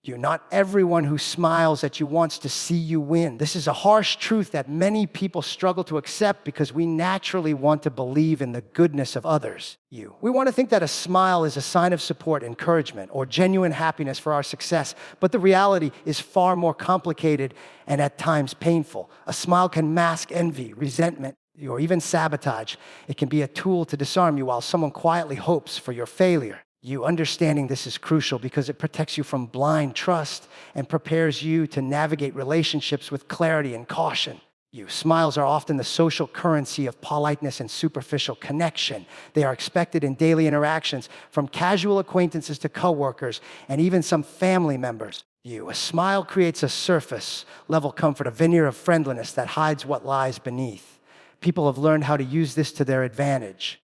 Not everyone who smiles at you wants to see you win. This is a harsh truth that many people struggle to accept because we naturally want to believe in the goodness of others. We want to think that a smile is a sign of support, encouragement, or genuine happiness for our success. But the reality is far more complicated and at times painful. A smile can mask envy, resentment, or even sabotage. It can be a tool to disarm you while someone quietly hopes for your failure. Understanding this is crucial because it protects you from blind trust and prepares you to navigate relationships with clarity and caution. Smiles are often the social currency of politeness and superficial connection. They are expected in daily interactions, from casual acquaintances to coworkers and even some family members. A smile creates a surface-level comfort, a veneer of friendliness that hides what lies beneath. People have learned how to use this to their advantage.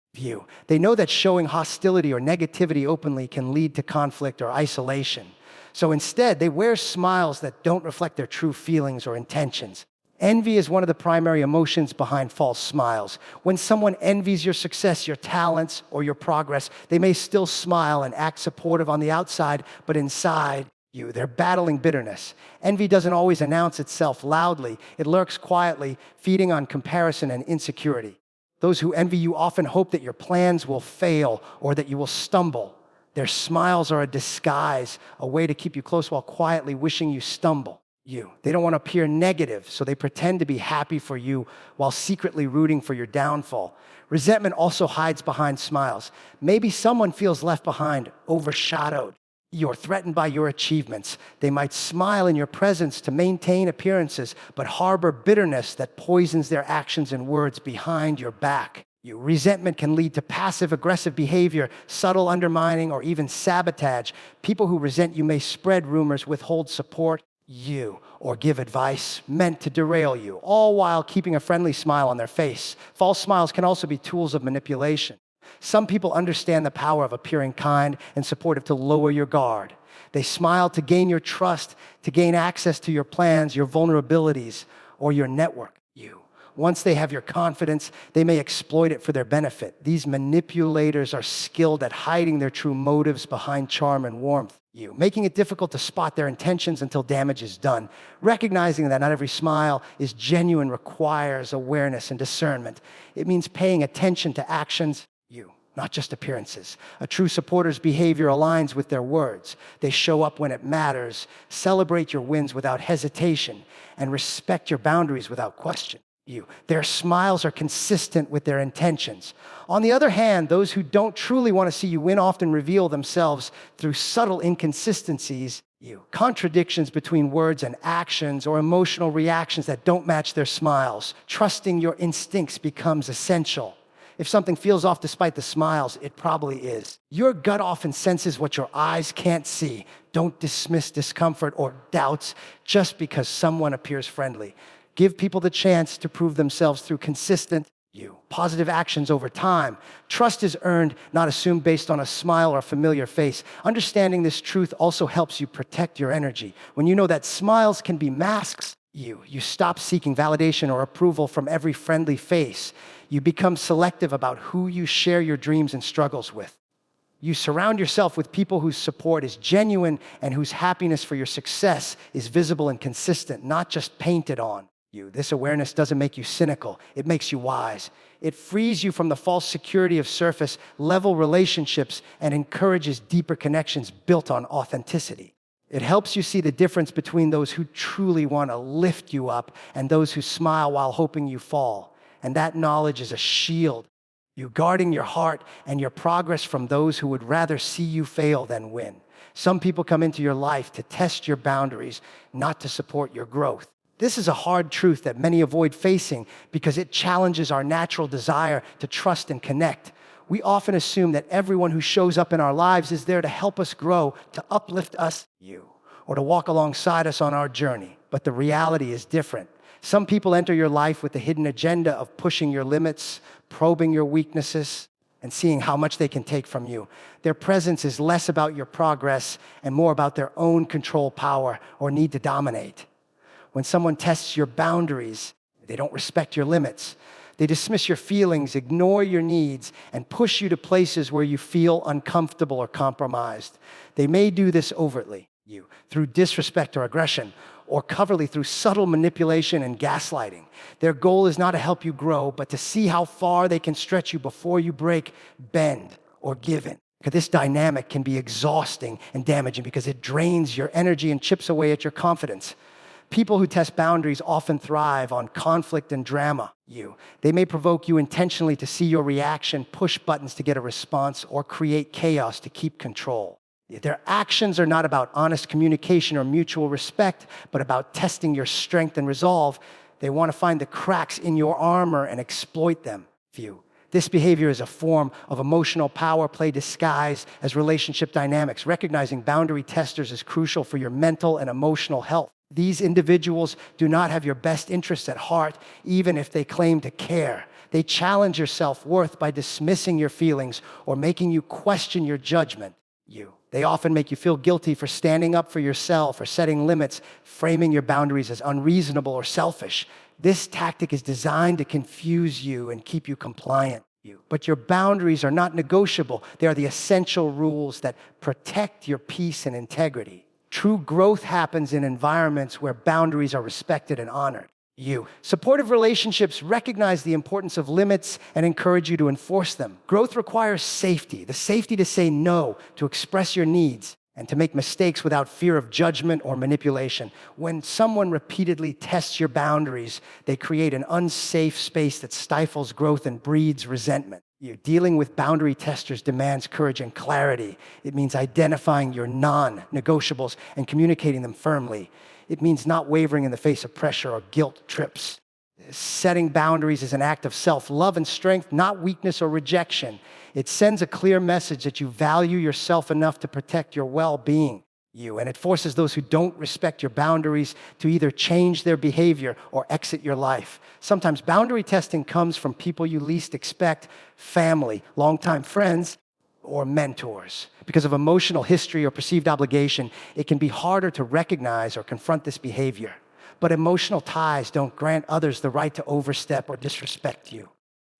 They know that showing hostility or negativity openly can lead to conflict or isolation. So instead, they wear smiles that don't reflect their true feelings or intentions. Envy is one of the primary emotions behind false smiles. When someone envies your success, your talents, or your progress, they may still smile and act supportive on the outside, but inside they're battling bitterness. Envy doesn't always announce itself loudly. It lurks quietly, feeding on comparison and insecurity. Those who envy you often hope that your plans will fail or that you will stumble. Their smiles are a disguise, a way to keep you close while quietly wishing you stumble. They don't want to appear negative, so they pretend to be happy for you while secretly rooting for your downfall. Resentment also hides behind smiles. Maybe someone feels left behind, overshadowed. You're threatened by your achievements. They might smile in your presence to maintain appearances, but harbor bitterness that poisons their actions and words behind your back. Resentment can lead to passive-aggressive behavior, subtle undermining, or even sabotage. People who resent you may spread rumors, withhold support, or give advice meant to derail you, all while keeping a friendly smile on their face. False smiles can also be tools of manipulation. Some people understand the power of appearing kind and supportive to lower your guard. They smile to gain your trust, to gain access to your plans, your vulnerabilities, or your network. Once they have your confidence, they may exploit it for their benefit. These manipulators are skilled at hiding their true motives behind charm and warmth. Making it difficult to spot their intentions until damage is done. Recognizing that not every smile is genuine requires awareness and discernment. It means paying attention to actions, not just appearances. A true supporter's behavior aligns with their words. They show up when it matters, celebrate your wins without hesitation, and respect your boundaries without question. Their smiles are consistent with their intentions. On the other hand, those who don't truly want to see you win often reveal themselves through subtle inconsistencies, contradictions between words and actions, or emotional reactions that don't match their smiles. Trusting your instincts becomes essential. If something feels off despite the smiles, it probably is. Your gut often senses what your eyes can't see. Don't dismiss discomfort or doubts just because someone appears friendly. Give people the chance to prove themselves through consistent, positive actions over time. Trust is earned, not assumed based on a smile or a familiar face. Understanding this truth also helps you protect your energy. When you know that smiles can be masks, you stop seeking validation or approval from every friendly face. You become selective about who you share your dreams and struggles with. You surround yourself with people whose support is genuine and whose happiness for your success is visible and consistent, not just painted on. This awareness doesn't make you cynical. It makes you wise. It frees you from the false security of surface-level relationships and encourages deeper connections built on authenticity. It helps you see the difference between those who truly want to lift you up and those who smile while hoping you fall. And that knowledge is a shield, guarding your heart and your progress from those who would rather see you fail than win. Some people come into your life to test your boundaries, not to support your growth. This is a hard truth that many avoid facing because it challenges our natural desire to trust and connect. We often assume that everyone who shows up in our lives is there to help us grow, to uplift us, or to walk alongside us on our journey. But the reality is different. Some people enter your life with the hidden agenda of pushing your limits, probing your weaknesses, and seeing how much they can take from you. Their presence is less about your progress and more about their own control power or need to dominate. When someone tests your boundaries, they don't respect your limits. They dismiss your feelings, ignore your needs, and push you to places where you feel uncomfortable or compromised. They may do this overtly. you through disrespect or aggression, or covertly through subtle manipulation and gaslighting. Their goal is not to help you grow, but to see how far they can stretch you before you break, bend, or give in. Because this dynamic can be exhausting and damaging because it drains your energy and chips away at your confidence. People who test boundaries often thrive on conflict and drama. They may provoke you intentionally to see your reaction, push buttons to get a response, or create chaos to keep control. Their actions are not about honest communication or mutual respect, but about testing your strength and resolve. They want to find the cracks in your armor and exploit them. This behavior is a form of emotional power play disguised as relationship dynamics. Recognizing boundary testers is crucial for your mental and emotional health. These individuals do not have your best interests at heart, even if they claim to care. They challenge your self-worth by dismissing your feelings or making you question your judgment. They often make you feel guilty for standing up for yourself or setting limits, framing your boundaries as unreasonable or selfish. This tactic is designed to confuse you and keep you compliant. But your boundaries are not negotiable. They are the essential rules that protect your peace and integrity. True growth happens in environments where boundaries are respected and honored. Supportive relationships recognize the importance of limits and encourage you to enforce them. Growth requires safety, the safety to say no, to express your needs, and to make mistakes without fear of judgment or manipulation. When someone repeatedly tests your boundaries, they create an unsafe space that stifles growth and breeds resentment. Dealing with boundary testers demands courage and clarity. It means identifying your non-negotiables and communicating them firmly. It means not wavering in the face of pressure or guilt trips. Setting boundaries is an act of self-love and strength, not weakness or rejection. It sends a clear message that you value yourself enough to protect your well-being. And it forces those who don't respect your boundaries to either change their behavior or exit your life. Sometimes boundary testing comes from people you least expect, family, longtime friends, or mentors. Because of emotional history or perceived obligation, it can be harder to recognize or confront this behavior. But emotional ties don't grant others the right to overstep or disrespect you.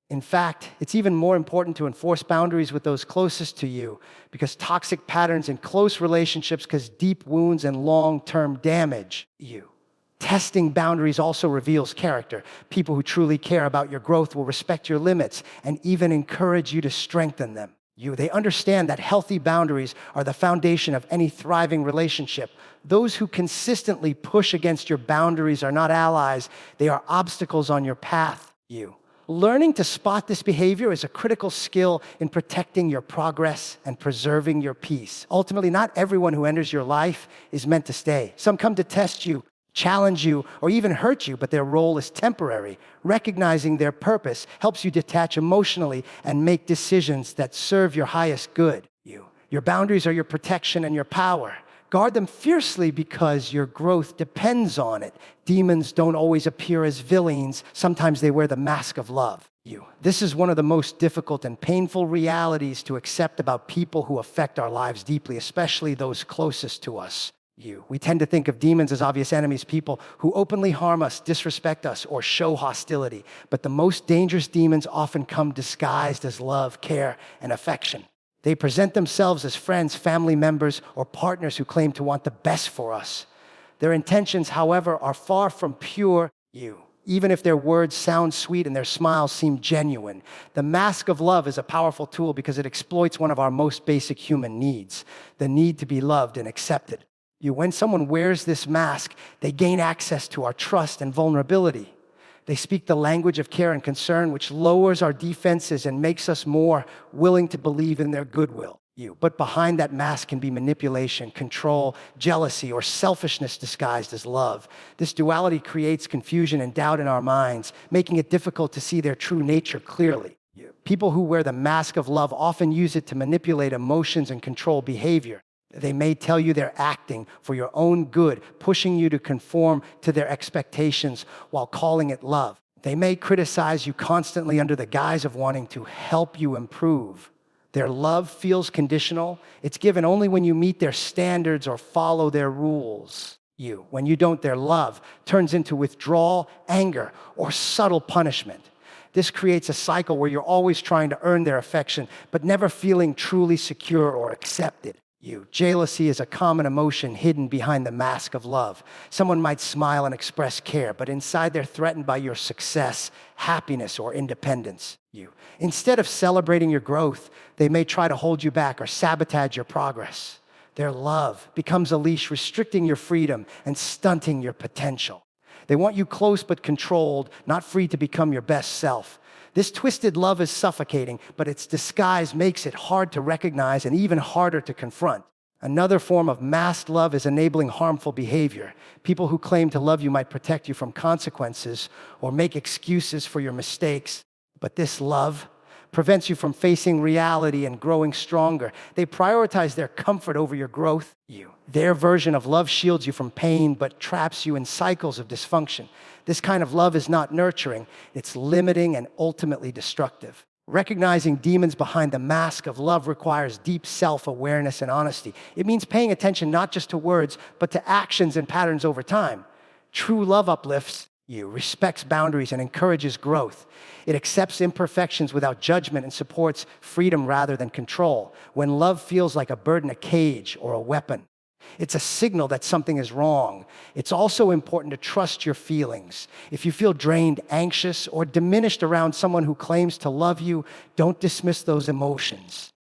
In fact, it's even more important to enforce boundaries with those closest to you, because toxic patterns in close relationships cause deep wounds and long-term damage. Testing boundaries also reveals character. People who truly care about your growth will respect your limits and even encourage you to strengthen them. They understand that healthy boundaries are the foundation of any thriving relationship. Those who consistently push against your boundaries are not allies. They are obstacles on your path. Learning to spot this behavior is a critical skill in protecting your progress and preserving your peace. Ultimately, not everyone who enters your life is meant to stay. Some come to test you, challenge you, or even hurt you, but their role is temporary. Recognizing their purpose helps you detach emotionally and make decisions that serve your highest good. Your boundaries are your protection and your power. Guard them fiercely because your growth depends on it. Demons don't always appear as villains. Sometimes they wear the mask of love. This is one of the most difficult and painful realities to accept about people who affect our lives deeply, especially those closest to us. We tend to think of demons as obvious enemies, people who openly harm us, disrespect us, or show hostility. But the most dangerous demons often come disguised as love, care, and affection. They present themselves as friends, family members, or partners who claim to want the best for us. Their intentions, however, are far from pure. Even if their words sound sweet and their smiles seem genuine. The mask of love is a powerful tool because it exploits one of our most basic human needs, the need to be loved and accepted. When someone wears this mask, they gain access to our trust and vulnerability. They speak the language of care and concern, which lowers our defenses and makes us more willing to believe in their goodwill. But behind that mask can be manipulation, control, jealousy, or selfishness disguised as love. This duality creates confusion and doubt in our minds, making it difficult to see their true nature clearly. People who wear the mask of love often use it to manipulate emotions and control behavior. They may tell you they're acting for your own good, pushing you to conform to their expectations while calling it love. They may criticize you constantly under the guise of wanting to help you improve. Their love feels conditional. It's given only when you meet their standards or follow their rules. When you don't, their love turns into withdrawal, anger, or subtle punishment. This creates a cycle where you're always trying to earn their affection, but never feeling truly secure or accepted. Jealousy is a common emotion hidden behind the mask of love. Someone might smile and express care, but inside they're threatened by your success, happiness, or independence. Instead of celebrating your growth, they may try to hold you back or sabotage your progress. Their love becomes a leash restricting your freedom and stunting your potential. They want you close but controlled, not free to become your best self. This twisted love is suffocating, but its disguise makes it hard to recognize and even harder to confront. Another form of masked love is enabling harmful behavior. People who claim to love you might protect you from consequences or make excuses for your mistakes. But this love prevents you from facing reality and growing stronger. They prioritize their comfort over your growth. Their version of love shields you from pain, but traps you in cycles of dysfunction. This kind of love is not nurturing. It's limiting and ultimately destructive. Recognizing demons behind the mask of love requires deep self-awareness and honesty. It means paying attention not just to words, but to actions and patterns over time. True love uplifts you, respects boundaries, and encourages growth. It accepts imperfections without judgment and supports freedom rather than control. When love feels like a burden, a cage, or a weapon, it's a signal that something is wrong. It's also important to trust your feelings. If you feel drained, anxious, or diminished around someone who claims to love you, don't dismiss those emotions.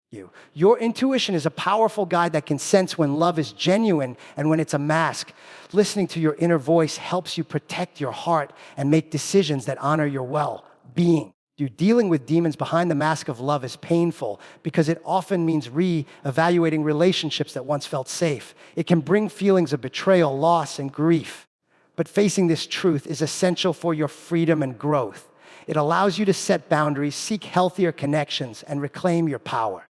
Your intuition is a powerful guide that can sense when love is genuine and when it's a mask. Listening to your inner voice helps you protect your heart and make decisions that honor your well-being. Dealing with demons behind the mask of love is painful because it often means re-evaluating relationships that once felt safe. It can bring feelings of betrayal, loss, and grief. But facing this truth is essential for your freedom and growth. It allows you to set boundaries, seek healthier connections, and reclaim your power.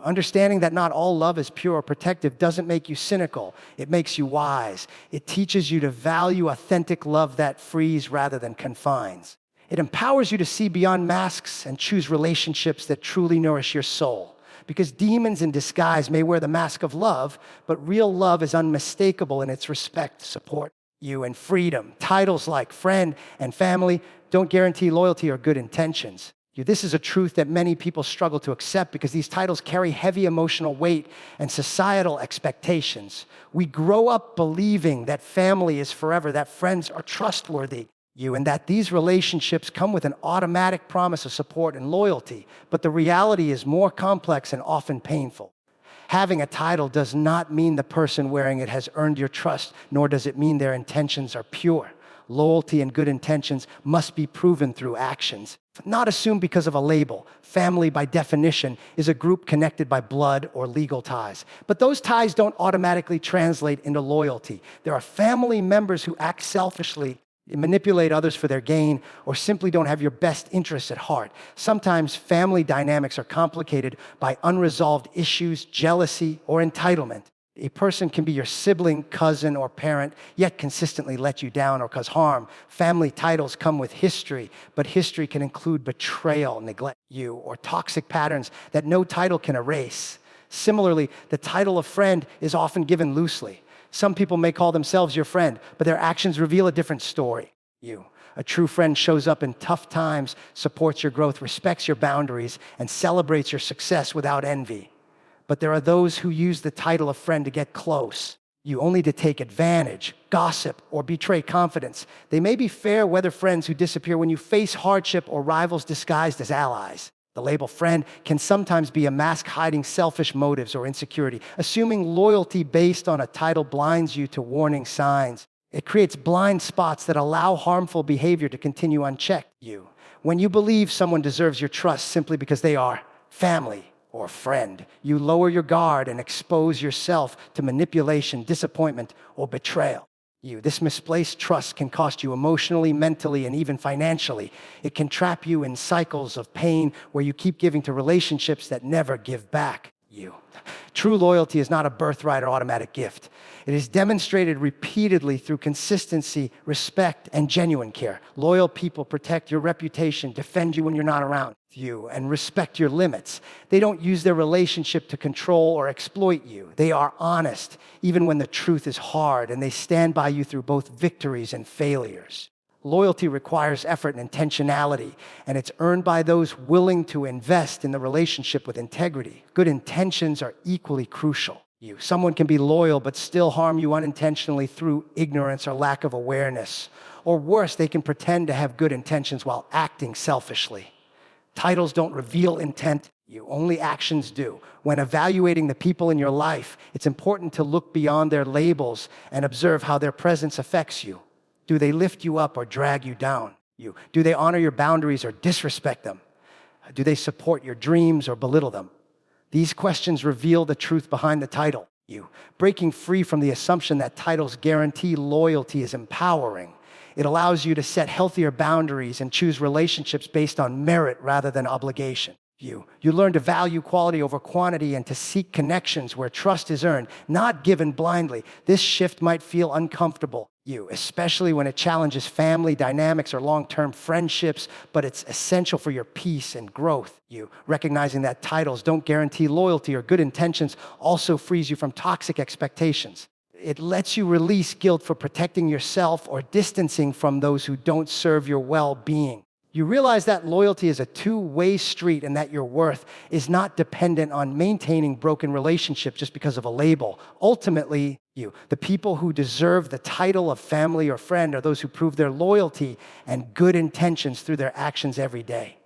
Understanding that not all love is pure or protective doesn't make you cynical. It makes you wise. It teaches you to value authentic love that frees rather than confines. It empowers you to see beyond masks and choose relationships that truly nourish your soul. Because demons in disguise may wear the mask of love, but real love is unmistakable in its respect, support, and freedom. Titles like friend and family don't guarantee loyalty or good intentions. This is a truth that many people struggle to accept because these titles carry heavy emotional weight and societal expectations. We grow up believing that family is forever, that friends are trustworthy, and that these relationships come with an automatic promise of support and loyalty. But the reality is more complex and often painful. Having a title does not mean the person wearing it has earned your trust, nor does it mean their intentions are pure. Loyalty and good intentions must be proven through actions, not assumed because of a label. Family, by definition, is a group connected by blood or legal ties. But those ties don't automatically translate into loyalty. There are family members who act selfishly, manipulate others for their gain, or simply don't have your best interests at heart. Sometimes family dynamics are complicated by unresolved issues, jealousy, or entitlement. A person can be your sibling, cousin, or parent, yet consistently let you down or cause harm. Family titles come with history, but history can include betrayal, neglect, or toxic patterns that no title can erase. Similarly, the title of friend is often given loosely. Some people may call themselves your friend, but their actions reveal a different story. A true friend shows up in tough times, supports your growth, respects your boundaries, and celebrates your success without envy. But there are those who use the title of friend to get close, only to take advantage, gossip, or betray confidence. They may be fair weather friends who disappear when you face hardship or rivals disguised as allies. The label friend can sometimes be a mask hiding selfish motives or insecurity. Assuming loyalty based on a title blinds you to warning signs. It creates blind spots that allow harmful behavior to continue unchecked. When you believe someone deserves your trust simply because they are family or friend, you lower your guard and expose yourself to manipulation, disappointment, or betrayal. This misplaced trust can cost you emotionally, mentally, and even financially. It can trap you in cycles of pain where you keep giving to relationships that never give back. True loyalty is not a birthright or automatic gift. It is demonstrated repeatedly through consistency, respect, and genuine care. Loyal people protect your reputation, defend you when you're not around and respect your limits. They don't use their relationship to control or exploit you. They are honest, even when the truth is hard, and they stand by you through both victories and failures. Loyalty requires effort and intentionality, and it's earned by those willing to invest in the relationship with integrity. Good intentions are equally crucial. Someone can be loyal but still harm you unintentionally through ignorance or lack of awareness. Or worse, they can pretend to have good intentions while acting selfishly. Titles don't reveal intent, only actions do. When evaluating the people in your life, it's important to look beyond their labels and observe how their presence affects you. Do they lift you up or drag you down? Do they honor your boundaries or disrespect them? Do they support your dreams or belittle them? These questions reveal the truth behind the title. Breaking free from the assumption that titles guarantee loyalty is empowering. It allows you to set healthier boundaries and choose relationships based on merit rather than obligation. You learn to value quality over quantity and to seek connections where trust is earned, not given blindly. This shift might feel uncomfortable, especially when it challenges family dynamics or long-term friendships, but it's essential for your peace and growth. Recognizing that titles don't guarantee loyalty or good intentions also frees you from toxic expectations. It lets you release guilt for protecting yourself or distancing from those who don't serve your well-being. You realize that loyalty is a two-way street and that your worth is not dependent on maintaining broken relationships just because of a label. Ultimately, the people who deserve the title of family or friend are those who prove their loyalty and good intentions through their actions every day.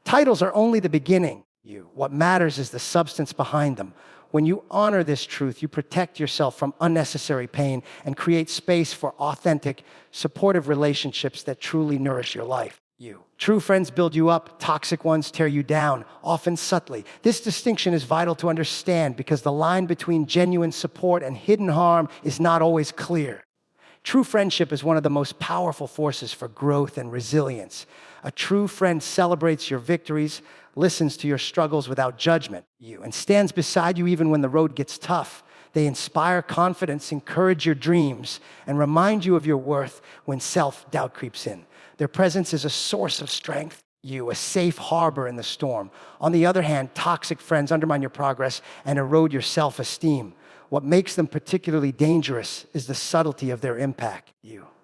Titles are only the beginning. What matters is the substance behind them. When you honor this truth, you protect yourself from unnecessary pain and create space for authentic, supportive relationships that truly nourish your life. True friends build you up, toxic ones tear you down, often subtly. This distinction is vital to understand because the line between genuine support and hidden harm is not always clear. True friendship is one of the most powerful forces for growth and resilience. A true friend celebrates your victories, listens to your struggles without judgment, and stands beside you even when the road gets tough. They inspire confidence, encourage your dreams, and remind you of your worth when self-doubt creeps in. Their presence is a source of strength, a safe harbor in the storm. On the other hand, toxic friends undermine your progress and erode your self-esteem. What makes them particularly dangerous is the subtlety of their impact.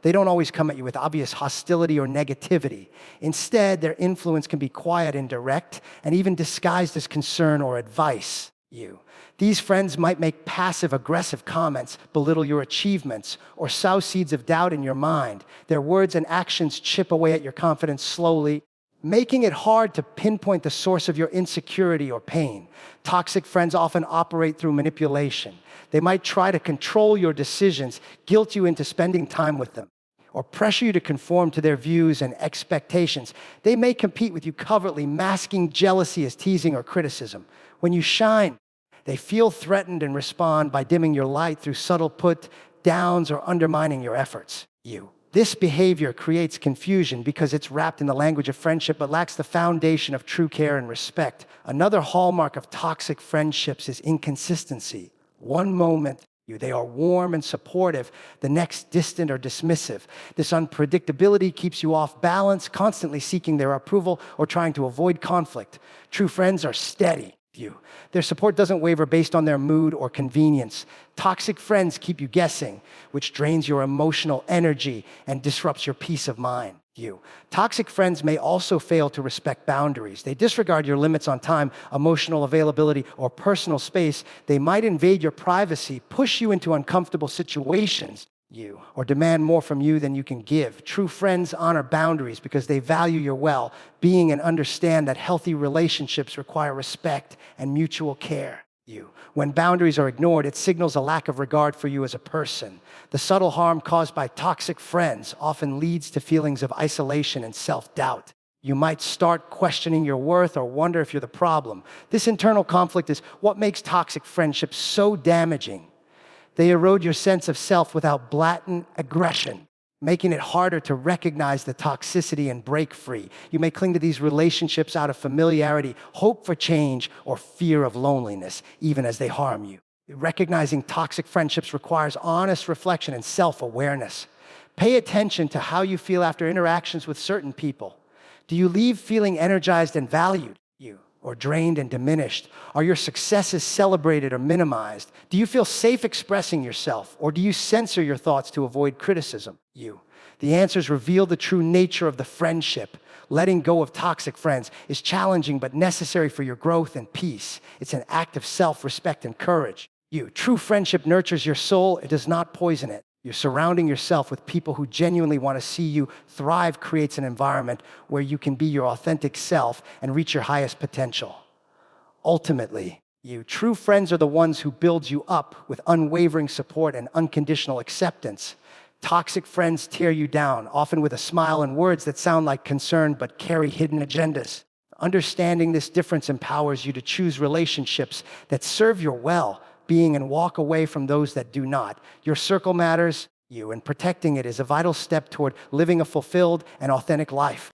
They don't always come at you with obvious hostility or negativity. Instead, their influence can be quiet and direct, and even disguised as concern or advice. These friends might make passive-aggressive comments, belittle your achievements, or sow seeds of doubt in your mind. Their words and actions chip away at your confidence slowly, making it hard to pinpoint the source of your insecurity or pain. Toxic friends often operate through manipulation. They might try to control your decisions, guilt you into spending time with them, or pressure you to conform to their views and expectations. They may compete with you covertly, masking jealousy as teasing or criticism. When you shine, they feel threatened and respond by dimming your light through subtle put-downs or undermining your efforts. This behavior creates confusion because it's wrapped in the language of friendship but lacks the foundation of true care and respect. Another hallmark of toxic friendships is inconsistency. One moment, they are warm and supportive, the next distant or dismissive. This unpredictability keeps you off balance, constantly seeking their approval or trying to avoid conflict. True friends are steady. Their support doesn't waver based on their mood or convenience. Toxic friends keep you guessing, which drains your emotional energy and disrupts your peace of mind. Toxic friends may also fail to respect boundaries. They disregard your limits on time, emotional availability, or personal space. They might invade your privacy, push you into uncomfortable situations, or demand more from you than you can give. True friends honor boundaries because they value your well-being and understand that healthy relationships require respect and mutual care. When boundaries are ignored, it signals a lack of regard for you as a person. The subtle harm caused by toxic friends often leads to feelings of isolation and self-doubt. You might start questioning your worth or wonder if you're the problem. This internal conflict is what makes toxic friendships so damaging. They erode your sense of self without blatant aggression, making it harder to recognize the toxicity and break free. You may cling to these relationships out of familiarity, hope for change, or fear of loneliness, even as they harm you. Recognizing toxic friendships requires honest reflection and self-awareness. Pay attention to how you feel after interactions with certain people. Do you leave feeling energized and valued? Or drained and diminished? Are your successes celebrated or minimized? Do you feel safe expressing yourself, or do you censor your thoughts to avoid criticism? The answers reveal the true nature of the friendship. Letting go of toxic friends is challenging but necessary for your growth and peace. It's an act of self-respect and courage. You. True friendship nurtures your soul, it does not poison it. You're surrounding yourself with people who genuinely want to see you thrive creates an environment where you can be your authentic self and reach your highest potential. Ultimately, you. True friends are the ones who build you up with unwavering support and unconditional acceptance. Toxic friends tear you down, often with a smile and words that sound like concern but carry hidden agendas. Understanding this difference empowers you to choose relationships that serve your well-being and walk away from those that do not. Your circle matters, you, and protecting it is a vital step toward living a fulfilled and authentic life.